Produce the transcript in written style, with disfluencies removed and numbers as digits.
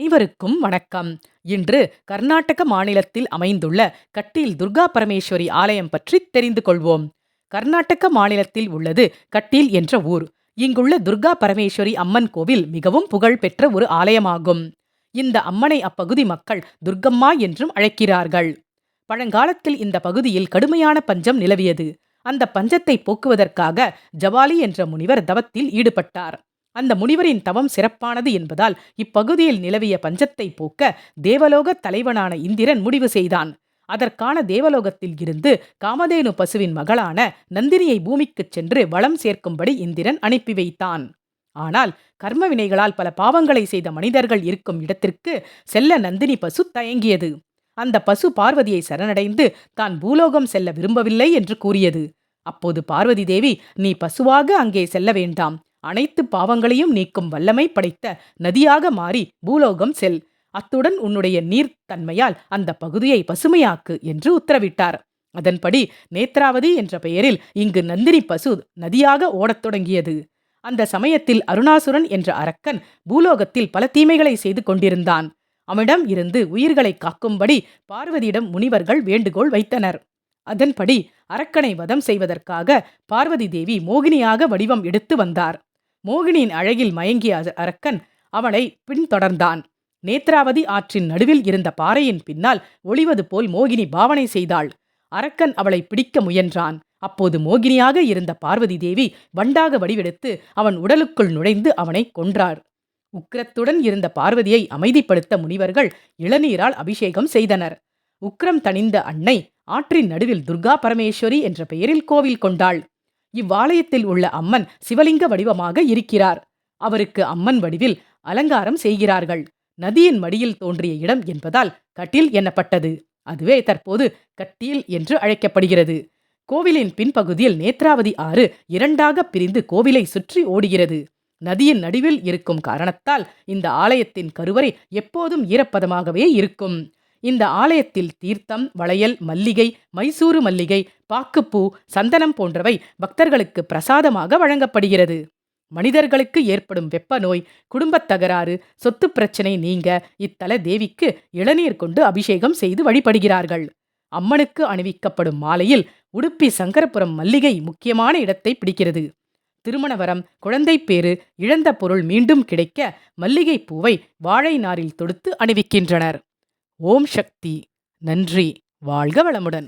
அனைவருக்கும் வணக்கம். இன்று கர்நாடக மாநிலத்தில் அமைந்துள்ள கட்டீல் துர்கா பரமேஸ்வரி ஆலயம் பற்றி தெரிந்து கொள்வோம். கர்நாடக மாநிலத்தில் உள்ளது கட்டீல் என்ற ஊர். இங்குள்ள துர்கா பரமேஸ்வரி அம்மன் கோவில் மிகவும் புகழ் பெற்ற ஒரு ஆலயமாகும். இந்த அம்மனை அப்பகுதி மக்கள் துர்கம்மா என்றும் அழைக்கிறார்கள். பழங்காலத்தில் இந்த பகுதியில் கடுமையான பஞ்சம் நிலவியது. அந்த பஞ்சத்தை போக்குவதற்காக ஜவாலி என்ற முனிவர் தவத்தில் ஈடுபட்டார். அந்த முனிவரின் தவம் சிறப்பானது என்பதால் இப்பகுதியில் நிலவிய பஞ்சத்தை போக்க தேவலோக தலைவனான இந்திரன் முடிவு செய்தான். அதற்கான தேவலோகத்தில் இருந்து காமதேனு பசுவின் மகளான நந்தினியை பூமிக்குச் சென்று வளம் சேர்க்கும்படி இந்திரன் அனுப்பி வைத்தான். ஆனால் கர்ம வினைகளால் பல பாவங்களை செய்த மனிதர்கள் இருக்கும் இடத்திற்கு செல்ல நந்தினி பசு தயங்கியது. அந்த பசு பார்வதியை சரணடைந்து தான் பூலோகம் செல்ல விரும்பவில்லை என்று கூறியது. அப்போது பார்வதி தேவி, நீ பசுவாக அங்கே செல்ல வேண்டாம், அனைத்து பாவங்களையும் நீக்கும் வல்லமை படைத்த நதியாக மாறி பூலோகம் செல், அத்துடன் உன்னுடைய நீர்த்தன்மையால் அந்த பகுதியை பசுமையாக்கு என்று உத்தரவிட்டார். அதன்படி நேத்ராவதி என்ற பெயரில் இங்கு நந்தினி பசு நதியாக ஓடத் தொடங்கியது. அந்த சமயத்தில் அருணாசுரன் என்ற அரக்கன் பூலோகத்தில் பல தீமைகளை செய்து கொண்டிருந்தான். அவனிடம் இருந்து உயிர்களை காக்கும்படி பார்வதியிடம் முனிவர்கள் வேண்டுகோள் வைத்தனர். அதன்படி அரக்கனை வதம் செய்வதற்காக பார்வதி தேவி மோகினியாக வடிவம் எடுத்து வந்தார். மோகினியின் அழகில் மயங்கிய அரக்கன் அவளை பின்தொடர்ந்தான். நேத்ராவதி ஆற்றின் நடுவில் இருந்த பாறையின் பின்னால் ஒளிவது போல் மோகினி பாவனை செய்தாள். அரக்கன் அவளை பிடிக்க முயன்றான். அப்போது மோகினியாக இருந்த பார்வதி தேவி வண்டாக வடிவெடுத்து அவன் உடலுக்குள் நுழைந்து அவனை கொன்றார். உக்கிரத்துடன் இருந்த பார்வதியை அமைதிப்படுத்த முனிவர்கள் இளநீரால் அபிஷேகம் செய்தனர். உக்கிரம் தணிந்த அன்னை ஆற்றின் நடுவில் துர்கா பரமேஸ்வரி என்ற பெயரில் கோவில் கொண்டாள். இவ்வாலயத்தில் உள்ள அம்மன் சிவலிங்க வடிவமாக இருக்கிறார். அவருக்கு அம்மன் வடிவில் அலங்காரம் செய்கிறார்கள். நதியின் மடியில் தோன்றிய இடம் என்பதால் கட்டீல் எனப்பட்டது. அதுவே தற்போது கட்டீல் என்று அழைக்கப்படுகிறது. கோவிலின் பின்பகுதியில் நேத்ராவதி ஆறு இரண்டாக பிரிந்து கோவிலை சுற்றி ஓடுகிறது. நதியின் நடுவில் இருக்கும் காரணத்தால் இந்த ஆலயத்தின் கருவறை எப்போதும் ஈரப்பதமாகவே இருக்கும். இந்த ஆலயத்தில் தீர்த்தம், வளையல், மல்லிகை, மைசூரு மல்லிகை, பாக்குப்பூ, சந்தனம் போன்றவை பக்தர்களுக்கு பிரசாதமாக வழங்கப்படுகிறது. மனிதர்களுக்கு ஏற்படும் வெப்ப நோய், குடும்பத் தகராறு, சொத்து பிரச்சனை நீங்க இத்தல தேவிக்கு இளநீர் கொண்டு அபிஷேகம் செய்து வழிபடுகிறார்கள். அம்மனுக்கு அணிவிக்கப்படும் மாலையில் உடுப்பி சங்கரபுரம் மல்லிகை முக்கியமான இடத்தை பிடிக்கிறது. திருமண வரம், குழந்தை பேறு, இழந்த பொருள் மீண்டும் கிடைக்க மல்லிகை பூவை வாழை நாரில் தொடுத்து அணிவிக்கின்றனர். ஓம் சக்தி. நன்றி. வாழ்க வளமுடன்.